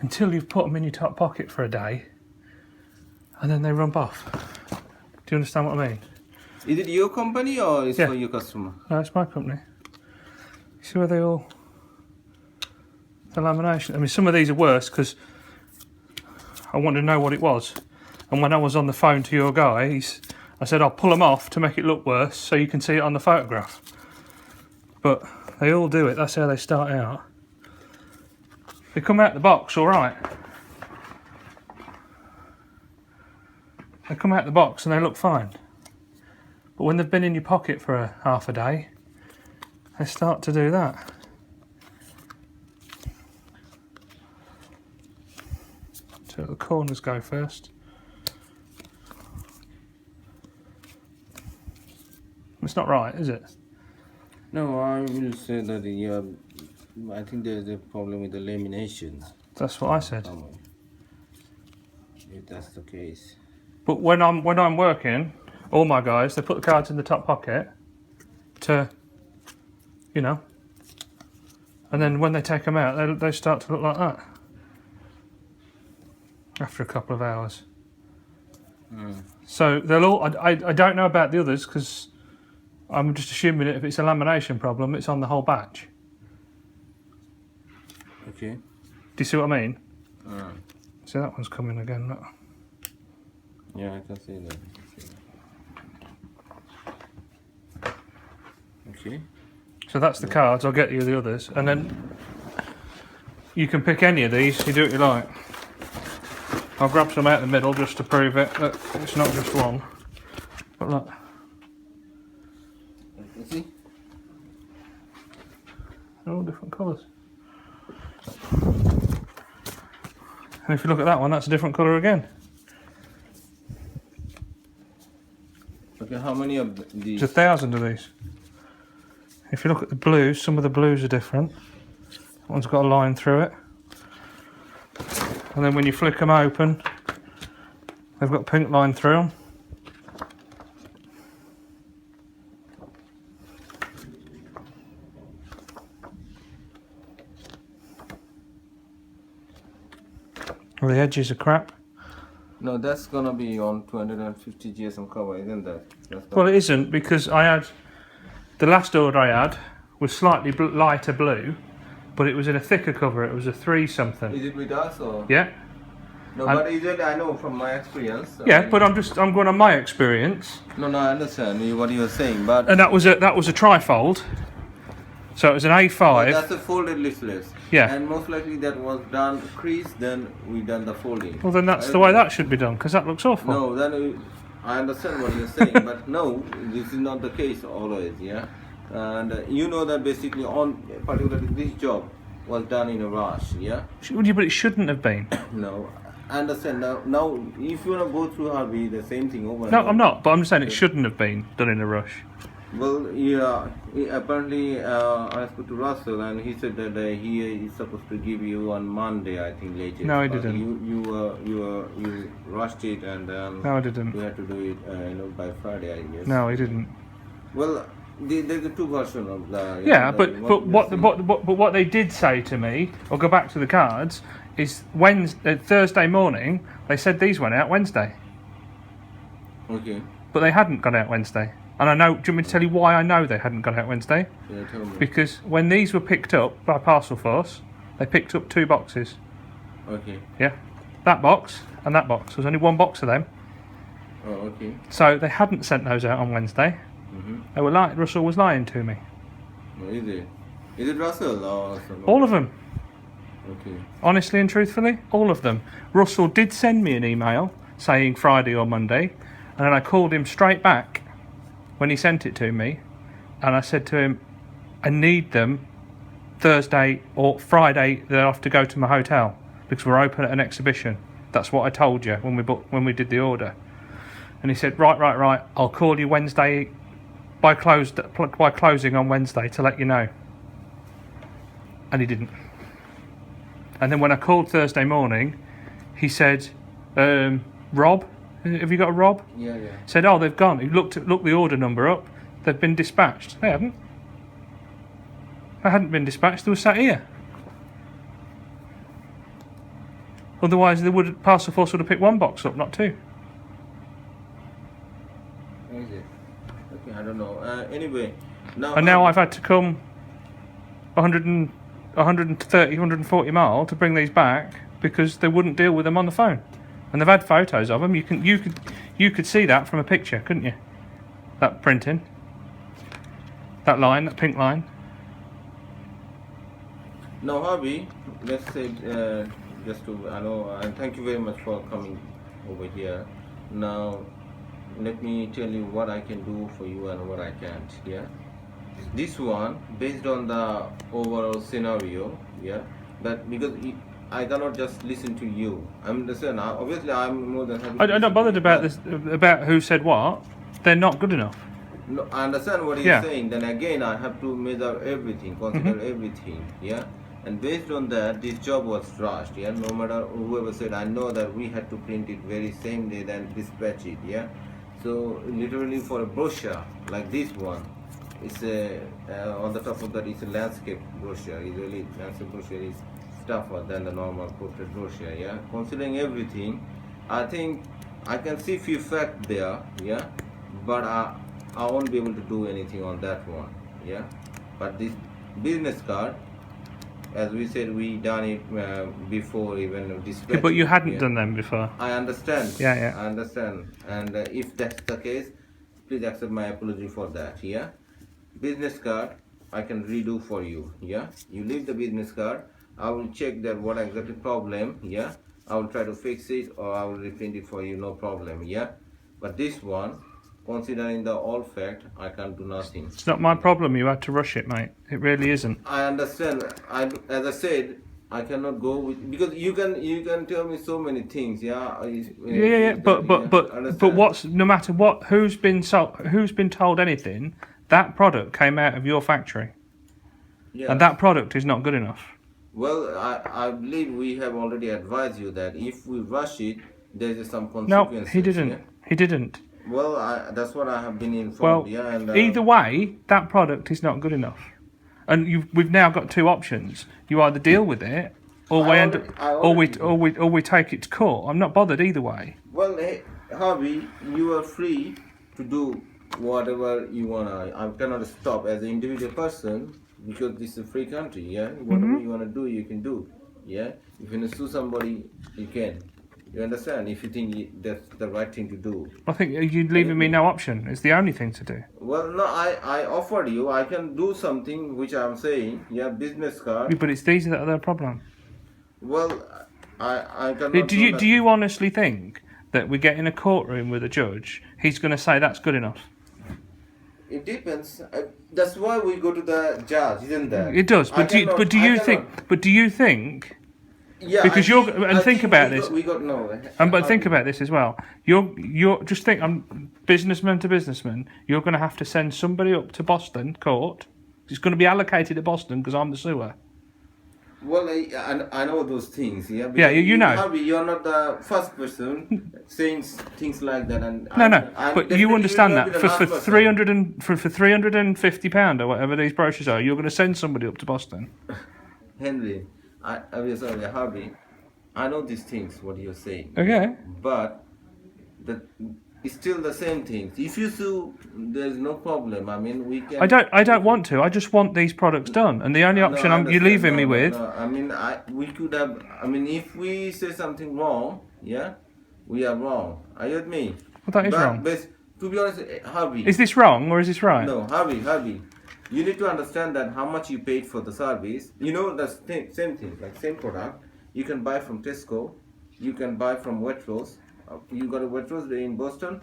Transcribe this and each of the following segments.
until you've put them in your top pocket for a day, and then they rump off. Do you understand what I mean? Is it your company or is Yeah. for your customer? No, it's my company. You see where they all... The lamination. I mean, some of these are worse because I wanted to know what it was. And when I was on the phone to your guy, I said, I'll pull them off to make it look worse so you can see it on the photograph. But they all do it. That's how they start out. They come out the box all right. They come out the box and they look fine. But when they've been in your pocket for half a day, they start to do that. So the corners go first. It's not right, is it? No, I will say that I think there's a problem with the lamination. That's what I said. If that's the case. But when I'm working, all my guys, they put the cards in the top pocket to, you know, and then when they take them out, they start to look like that after a couple of hours. So they'll all. I don't know about the others because I'm just assuming that if it's a lamination problem, it's on the whole batch. Okay. Do you see what I mean? See, that one's coming again. Look. Yeah, I can see that. Okay. So that's the cards. I'll get you the others, and then you can pick any of these. You do what you like. I'll grab some out the middle just to prove it that it's not just one. But look. You see? They're all different colours. And if you look at that one, that's a different colour again. Okay, how many of these? There's 1,000 of these. If you look at the blues, some of the blues are different. That one's got a line through it. And then when you flick them open, they've got a pink line through them. Well, the edges are crap. No, that's gonna be on 250 GSM cover, isn't that? Well, it isn't because I had the last order I had was slightly lighter blue, but it was in a thicker cover. It was a 3 something. Is it with us or? Yeah. No, but is it? I know from my experience. Yeah, but I'm going on my experience. No, I understand what you're saying, but. And that was a trifold. So it was an A5. That's a folded leaflet. Yeah. And most likely that was done crease, then we done the folding. Well, then that's the way that should be done, because that looks awful. No, then I understand what you're saying, but no, this is not the case always, yeah. And you know that basically on particularly this job was done in a rush, yeah. But it shouldn't have been. No, I understand. Now if you wanna go through Harvey, the same thing over. No, I'm not. But I'm just saying it shouldn't have been done in a rush. Well, yeah. Apparently, I spoke to Russell, and he said that he is supposed to give you on Monday, I think, latest. No, he didn't. You rushed it, and No, I didn't. you had to do it, by Friday, I guess. No, he didn't. Well, there's a 2 versions of the. Yeah, but what they did say to me, or go back to the cards, is Thursday morning. They said these went out Wednesday. Okay. But they hadn't gone out Wednesday. And I know, do you want me to tell you why I know they hadn't gone out Wednesday? Yeah, tell me. Because when these were picked up by Parcel Force, they picked up 2 boxes. Okay. Yeah. That box and that box. There was only 1 box of them. Oh, okay. So they hadn't sent those out on Wednesday. They were Russell was lying to me. Oh, is it? Is it Russell or someone? All of them. Okay. Honestly and truthfully, all of them. Russell did send me an email saying Friday or Monday, and then I called him straight back when he sent it to me, and I said to him, I need them Thursday or Friday. They'll have to go to my hotel because we're open at an exhibition. That's what I told you when we did the order. And he said, right. I'll call you Wednesday by closing on Wednesday to let you know. And he didn't. And then when I called Thursday morning, he said, Rob, have you got a Rob? Yeah. Said, oh, they've gone. He looked the order number up. They've been dispatched. They haven't. They hadn't been dispatched. They were sat here. Otherwise, the parcel force would have picked one box up, not two. Is it? Okay, I don't know. Anyway, now. And now I've had to come 130, 140 mile to bring these back because they wouldn't deal with them on the phone. And they've had photos of them. You could see that from a picture, couldn't you? That printing. That line, that pink line. Now, Harvey, let's say, just to, I know, and thank you very much for coming over here. Now, let me tell you what I can do for you and what I can't, yeah? This one, based on the overall scenario, yeah? That, because I cannot just listen to you. I'm listening. Obviously, I'm more than happy. I'm not bothered about this, about who said what. They're not good enough. No, I understand what you're saying. Then again, I have to measure everything, consider everything, yeah? And based on that, this job was rushed, yeah? No matter whoever said, I know that we had to print it very same day, then dispatch it, yeah? So, literally for a brochure, like this one, it's a, on the top of that, it's a landscape brochure. Usually, landscape brochure is tougher than the normal portrait brochure, yeah? Considering everything, I think I can see few facts there, yeah? But I won't be able to do anything on that one, yeah? But this business card, as we said, we done it before even dispatch. But you hadn't done them before. I understand. Yeah. I understand. And if that's the case, please accept my apology for that, yeah? Business card, I can redo for you, yeah? You leave the business card, I will check that what exactly problem, yeah? I will try to fix it or I will reprint it for you, no problem, yeah? But this one, considering the all fact, I can't do nothing. It's not my problem. You had to rush it, mate. It really isn't. I understand. As I said, I cannot go with, because you can tell me so many things. Yeah. But what's, no matter what, who's been told anything, that product came out of your factory, and that product is not good enough. Well, I believe we have already advised you that if we rush it, there's some consequences. No, he didn't. Yeah? He didn't. Well, that's what I have been informed. Well, yeah, and, either way, that product is not good enough. And we've now got two options. You either deal with it, or we take it to court. I'm not bothered either way. Well, hey, Harvey, you are free to do whatever you wanna. I cannot stop as an individual person because this is a free country. Yeah, whatever you wanna do, you can do. Yeah, if you wanna sue somebody, you can. You understand? If you think that's the right thing to do. I think you're leaving me no option. It's the only thing to do. Well, no, I offered you. I can do something which I'm saying. Yeah, business card. But it's these that are the problem. Well, I cannot. Do you honestly think that we get in a courtroom with a judge, he's going to say that's good enough? It depends. That's why we go to the judge, isn't that? It does. But do you think? Yeah, because think about this. But think about this as well. You're just think. I'm businessman to businessman. You're going to have to send somebody up to Boston court. It's going to be allocated at Boston because I'm the suer. Well, I know those things. Yeah. Yeah, you know. Harvey, you're not the first person saying things like that. And but you understand that for £350 or whatever these brochures are, you're going to send somebody up to Boston. Henry. I'm sorry, Harvey. I know these things, what you're saying. Okay. But it's still the same things. If you sue, there's no problem. I mean, we can. I don't want to. I just want these products done, and the only option you're leaving me with. No. I mean, we could have. I mean, if we say something wrong, yeah, we are wrong. Are you with me? Well, that is wrong. But to be honest, Harvey. Is this wrong or is this right? No, Harvey. You need to understand that how much you paid for the service. You know, the same thing, like same product. You can buy from Tesco. You can buy from Waitrose. You got a Waitrose in Boston.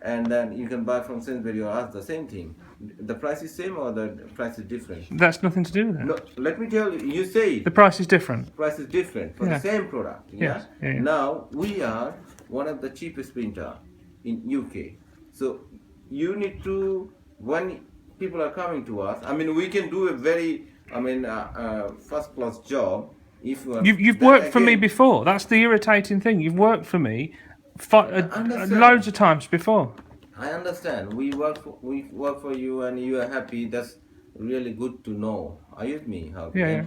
And then you can buy from Sainsbury or us, the same thing. The price is same or the price is different? That's nothing to do with it. No, let me tell you. You say the price is different. Price is different for the same product. Yeah? Yeah. Now we are one of the cheapest printer in UK. So you need to, when people are coming to us, I mean, we can do a very, first class job. If you've worked for me before. That's the irritating thing. You've worked for me loads of times before. I understand. We work for you, and you are happy. That's really good to know. Are you with me? Yeah.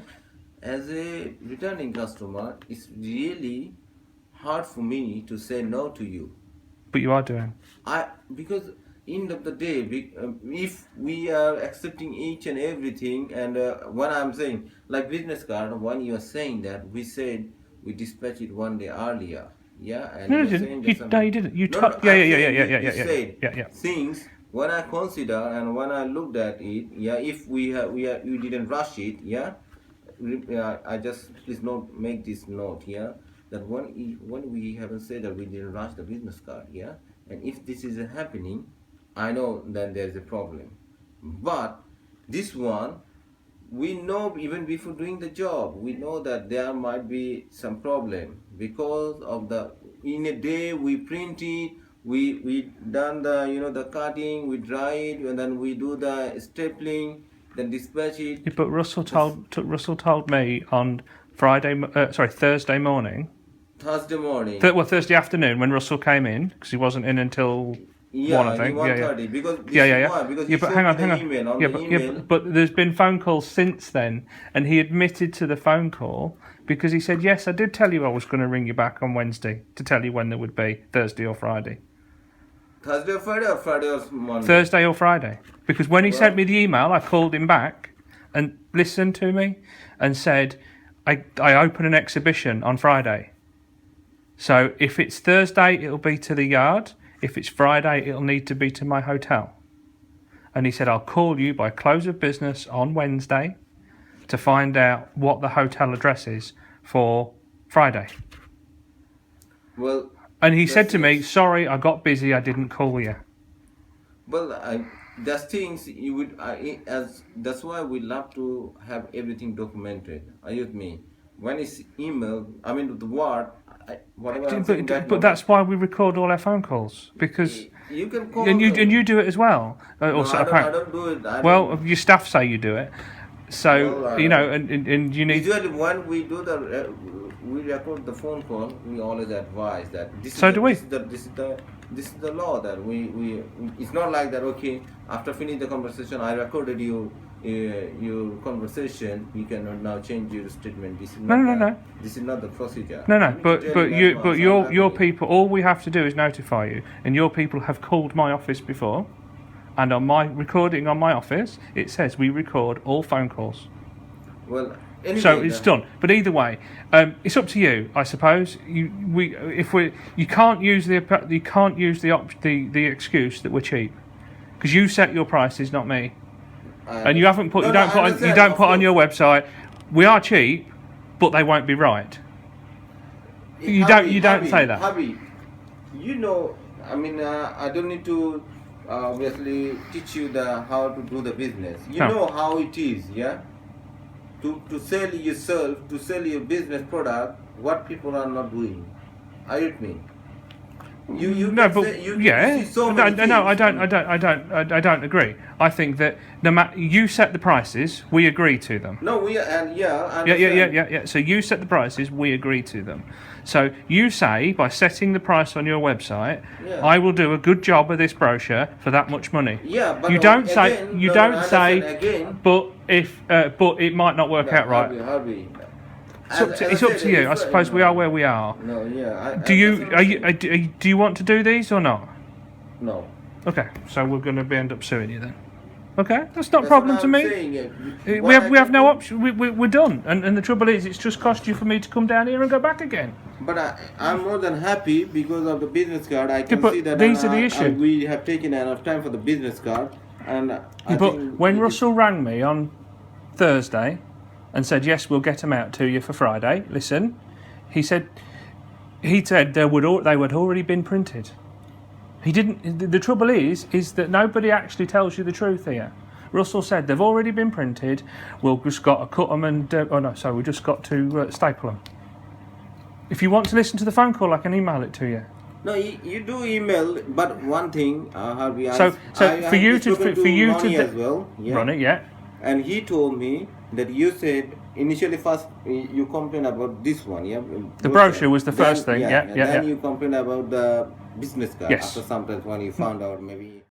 as a returning customer, it's really hard for me to say no to you. But you are doing. Because end of the day, if we are accepting each and everything, and when I'm saying like business card, when you are saying that we said we dispatched it 1 day earlier, yeah, and No, you you're didn't. saying You, that no, you didn't. You no, no, yeah, I'm yeah, yeah, saying yeah, you, yeah, you yeah, yeah, said yeah, yeah. things when I consider and when I looked at it, yeah, if you didn't rush it, yeah, I just please not make this note here that when we haven't said that we didn't rush the business card, yeah, and if this is happening, I know then there's a problem. But this one, we know even before doing the job, we know that there might be some problem because of the in a day we print it, we done the the cutting, we dry it, and then we do the stapling, then dispatch it. Yeah, but Russell told me on Thursday morning. Thursday morning. Thursday afternoon when Russell came in because he wasn't in until one, I think. 1:30. Because this Yeah. is why, because he But showed hang on, me hang the on. email. On Yeah, the but email, but there's been phone calls since then, and he admitted to the phone call because he said, "Yes, I did tell you I was going to ring you back on Wednesday to tell you when there would be Thursday or Friday." Thursday or Friday, or Friday or Monday? Thursday or Friday. Because when he sent me the email, I called him back and listened to me and said, I open an exhibition on Friday. So if it's Thursday, it'll be to the yard. If it's Friday, it'll need to be to my hotel. And he said, I'll call you by close of business on Wednesday to find out what the hotel address is for Friday. Well, and he said to me, sorry, I got busy, I didn't call you. Well, there's things you would, that's why we love to have everything documented. Are you with me? When it's email, I mean the word, whatever. But that's why we record all our phone calls, because you can call and you do it as well. No, I don't do it. Your staff say you do it, so well, and you need. Usually when we do we record the phone call, we always advise that this is the law that we it's not like that. Okay, after finishing the conversation, I recorded your conversation. You cannot now change your statement. This is no. This is not the procedure. No. But your people. All we have to do is notify you, and your people have called my office before, and on my recording on my office, it says we record all phone calls. Well. Anyway, so it's done. But either way, it's up to you, I suppose. You can't use the excuse that we're cheap, because you set your prices, not me. And you haven't put you don't put on your website. We are cheap, but they won't be right. You don't say that. Harvey, I mean, I don't need to obviously teach you how to do the business. You know how it is, yeah. To sell yourself, to sell your business product, what people are not doing. Are you with me? I don't agree. I think that no matter you set the prices, we agree to them. No, Yeah. So you set the prices, we agree to them. So you say by setting the price on your website, I will do a good job of this brochure for that much money. Yeah, but you don't say. But it might not work out right. Harvey. It's up to you. I suppose we are where we are. No, yeah. Do you want to do these or not? No. Okay, so we're going to end up suing you then. Okay, that's not a problem to me. We have no option. We're done. And the trouble is, it's just cost you for me to come down here and go back again. But I'm more than happy because of the business card. I can see that these are the issue. We have taken enough time for the business card. And when Russell rang me on Thursday and said, yes, we'll get them out to you for Friday, listen, he said they would already been printed. He didn't. The trouble is that nobody actually tells you the truth here. Russell said they've already been printed. We've just got to cut them and we just got to staple them. If you want to listen to the phone call, I can email it to you. No, you do email, but one thing, Harvey. For you to as well, yeah. Run it, yeah. And he told me that you said initially first you complained about this one, yeah. The brochure was the first thing, yeah. Then you complained about the business card. Yes. After sometimes when you found out maybe.